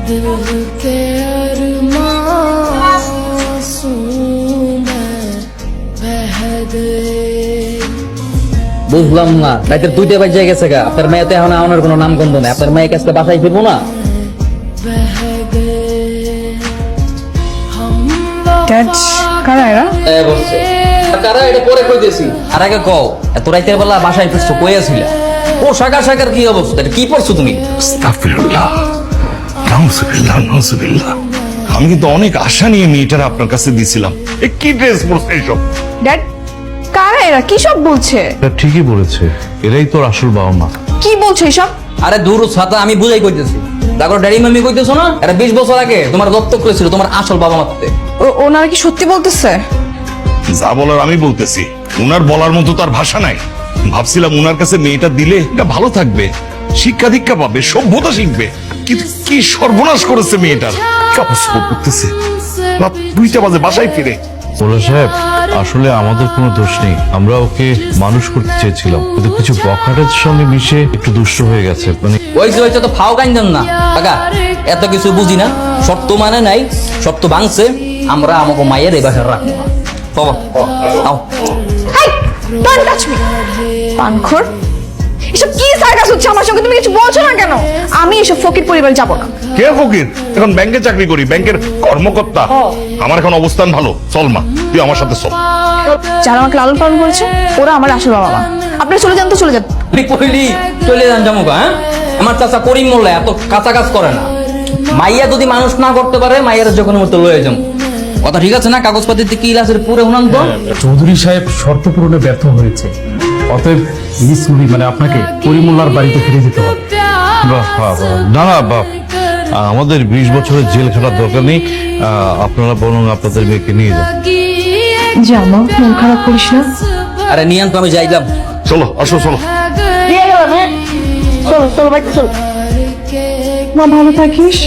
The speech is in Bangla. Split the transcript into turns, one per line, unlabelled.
বুঝলাম না, রাইতে 2টা বাজে গেছে গা। আপনার মেয়ে তো এখন আমার কোনো নাম গন্ধ নেই। আপনার মেয়ে কাছে বাসায় ফিরবো না।
ড্যাড, কারা এরা?
কারা এটা পরে কইতেছি। আর আগে কও, এত রাইতের বেলা বাসায় ফিরছো, কই আছিলা? পোশাক আশাকের কি অবস্থা? এটা কি পরছো তুমি?
আস্তাগফিরুল্লাহ, নাউজুবিল্লাহ, নাউজুবিল্লাহ। আমি কিন্তু অনেক আশা নিয়ে মেয়েটার আপনার কাছে দিয়েছিলাম। কি ড্রেস পরছে এইসব?
ড্যাড, কারা এরা? কি সব বলছে?
এটা ঠিকই বলেছে, এরাই তোর আসল বাবা মা।
কি বলছে এসব?
আরে দূর ছাতা, আমি বুঝাই কইতেছি। দেখো ড্যাডি মামি কইতেছো না, এটা 20 বছর আগে তোমার দত্তক করেছিল তোমার আসল বাবা মাতে।
ওনারা কি সত্যি বলতেছে?
যা বলার আমি বলতেছি, উনার বলার মতো তার ভাষা নাই। ভাবছিলাম উনার কাছে মেয়েটা দিলে এটা ভালো থাকবে, শিক্ষা দীক্ষা পাবে, সভ্যতা শিখবে। কিন্তু কি সর্বনাশ করেছে মেয়েটার। কি অবস্থা করতেছে, রাত 2টা বাজে বাসায় ফিরে।
মোল্লা সাহেব, আসলে আমাদের কোনো দোষ নেই। আমরা ওকে মানুষ করতে চেয়েছিলাম, কিন্তু কিছু বখাটের সঙ্গে মিশে একটু দুষ্ট হয়ে গেছে। মানে
ওইছে তো ফাও কাইন্দেন না কাকা, এত কিছু বুঝি না। শর্ত মানে নাই, শর্ত ভাঙছে। আমরা আমাকে মায়ের এই বাসার রাখবো। বাবা আও।
Hi, don't touch me. পানখোর, এসব কি সার্কাস হচ্ছে আমার সঙ্গে? তুমি কিছু বলছো না কেন? আমি এসব ফকির পরিবার যাব না।
কে ফকির? এখন ব্যাংকে চাকরি করি, ব্যাংকের কর্মকর্তা। আমার এখন অবস্থান ভালো। চল মা, তুই আমার সাথে চল।
যারা আমাকে লালন পালন করেছে ওরা আমার আসল বাবা মা। আপনারা চলে যান তো চলে যান।
তুই কইলি চলে যান জামুকা। হ্যাঁ, আমার চাচা করিম মোল্লা এত কাঁচা কাজ করে না। মাইয়া যদি মানুষ না করতে পারে, মাইয়ার যখন মতো লয়ে যাবো। কথা ঠিক আছে না? কাগজপাতিতে কি আছে পুরো হুনান তো।
চৌধুরী সাহেব শর্ত পূরণে ব্যর্থ হয়েছে, অতএব মিস মুনি মানে আপনাকে করিমুল্লাহর বাড়িতে ফিরে যেতে হবে।
বাহ, বাহ, বাহ। না না বাহ, আমাদের 20 বছরের জেল খাটার দরকার নেই। আপনারা বরং আপনাদের মেয়েকে নিয়ে যান।
জামা, মন খারাপ করিস না।
আরে নিয়ান তো আমি যাইলাম।
চলো, আসো, চলো।
মা ভালো থাকিস।